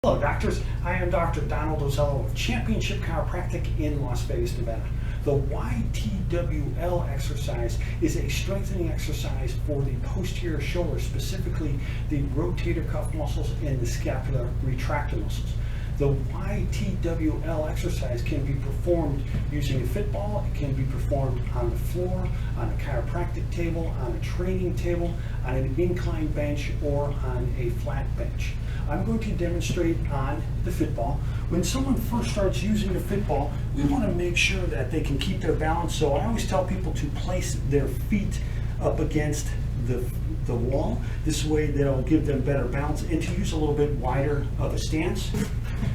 Hello doctors, I am Dr. Donald Ozello of Championship Chiropractic in Las Vegas, Nevada. The YTWL exercise is a strengthening exercise for the posterior shoulder, specifically the rotator cuff muscles and the scapular retractor muscles. The YTWL exercise can be performed using a fit ball. It can be performed on the floor, on a chiropractic table, on a training table, on an incline bench, or on a flat bench. I'm going to demonstrate on the fit ball. When someone first starts using the fit ball, we want to make sure that they can keep their balance. So I always tell people to place their feet up against the wall. This way they'll give them better balance, and to use a little bit wider of a stance.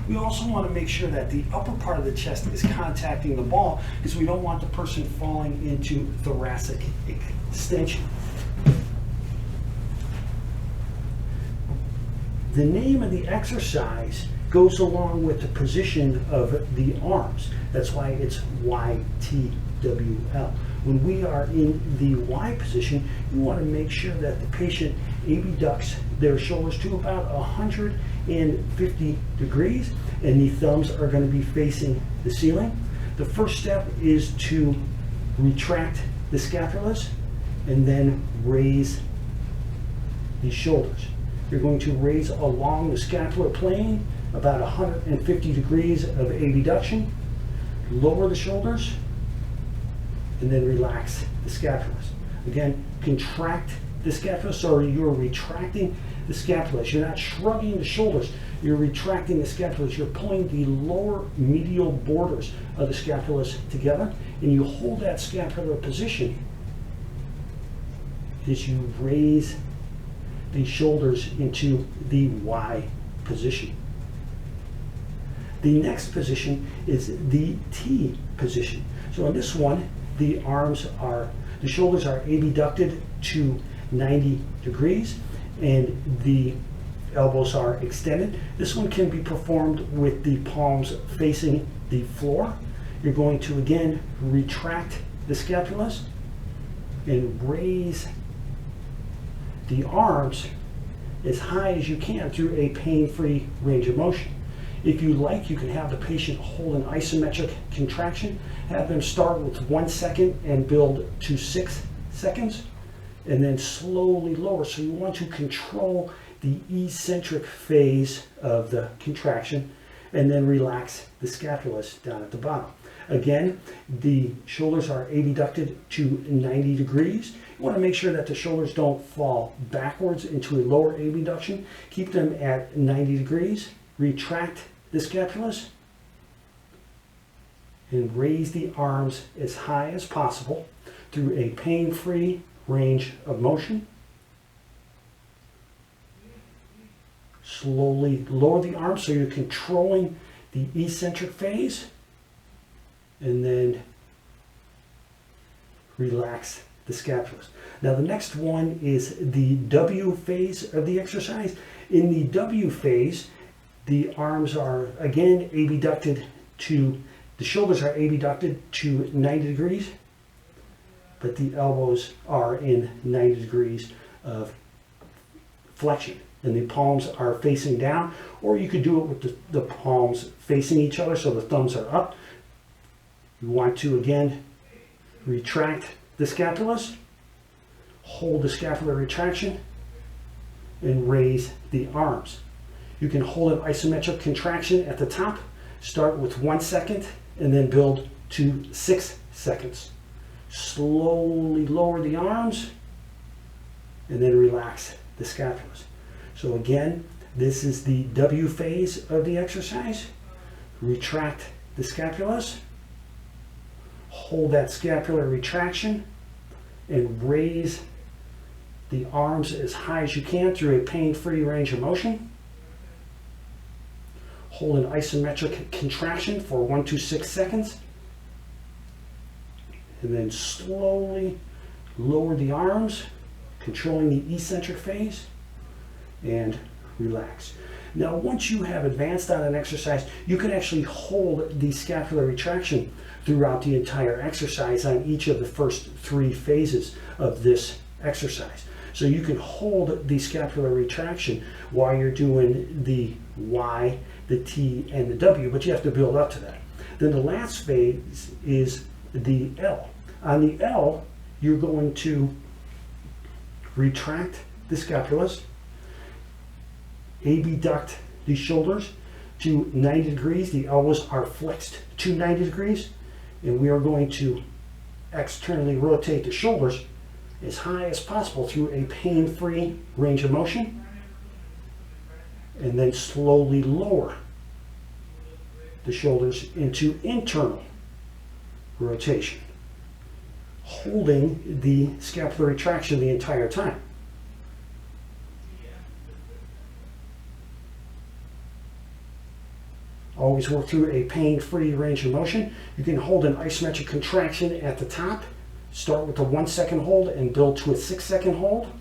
We also want to make sure that the upper part of the chest is contacting the ball, because we don't want the person falling into thoracic extension. The name of the exercise goes along with the position of the arms. That's why it's YTWL. When we are in the Y position, you want to make sure that the patient abducts their shoulders to about 150 degrees, and the thumbs are going to be facing the ceiling. The first step is to retract the scapulas and then raise the shoulders. You're going to raise along the scapular plane about 150 degrees of abduction, lower the shoulders, and then relax the scapulas. Again, contract the scapula, so you're retracting the scapulas. You're not shrugging the shoulders, you're retracting the scapulas. You're pulling the lower medial borders of the scapulas together, and you hold that scapular position as you raise the shoulders into the Y position. The next position is the T position. So in this one, the shoulders are abducted to 90 degrees and the elbows are extended. This one can be performed with the palms facing the floor. You're going to again retract the scapulas and raise the arms as high as you can through a pain-free range of motion. If you like, you can have the patient hold an isometric contraction, have them start with 1 second and build to 6 seconds, and then slowly lower. So you want to control the eccentric phase of the contraction and then relax the scapulas down at the bottom. Again, the shoulders are abducted to 90 degrees. You want to make sure that the shoulders don't fall backwards into a lower abduction. Keep them at 90 degrees. Retract the scapulas and raise the arms as high as possible through a pain-free range of motion. Slowly lower the arms so you're controlling the eccentric phase, and then relax the scapulas. Now the next one is the W phase of the exercise. In the W phase, the arms are again abducted to, the shoulders are abducted to 90 degrees, but the elbows are in 90 degrees of flexion, and the palms are facing down, or you could do it with the palms facing each other so the thumbs are up. You want to again retract the scapulas, hold the scapular retraction, and raise the arms. You can hold an isometric contraction at the top, start with 1 second, and then build to 6 seconds. Slowly lower the arms, and then relax the scapulas. So again, this is the W phase of the exercise. Retract the scapulas, hold that scapular retraction, and raise the arms as high as you can through a pain-free range of motion. Hold an isometric contraction for 1 to 6 seconds, and then slowly lower the arms, controlling the eccentric phase, and relax. Now, once you have advanced on an exercise, you can actually hold the scapular retraction throughout the entire exercise on each of the first 3 phases of this exercise. So you can hold the scapular retraction while you're doing the Y, the T, and the W, but you have to build up to that. Then the last phase is the L. On the L, you're going to retract the scapulas, abduct the shoulders to 90 degrees. The elbows are flexed to 90 degrees, and we are going to externally rotate the shoulders as high as possible through a pain-free range of motion, and then slowly lower the shoulders into internal rotation, holding the scapular retraction the entire time. Always work through a pain-free range of motion. You can hold an isometric contraction at the top. Start with a 1 second hold and build to a 6 second hold.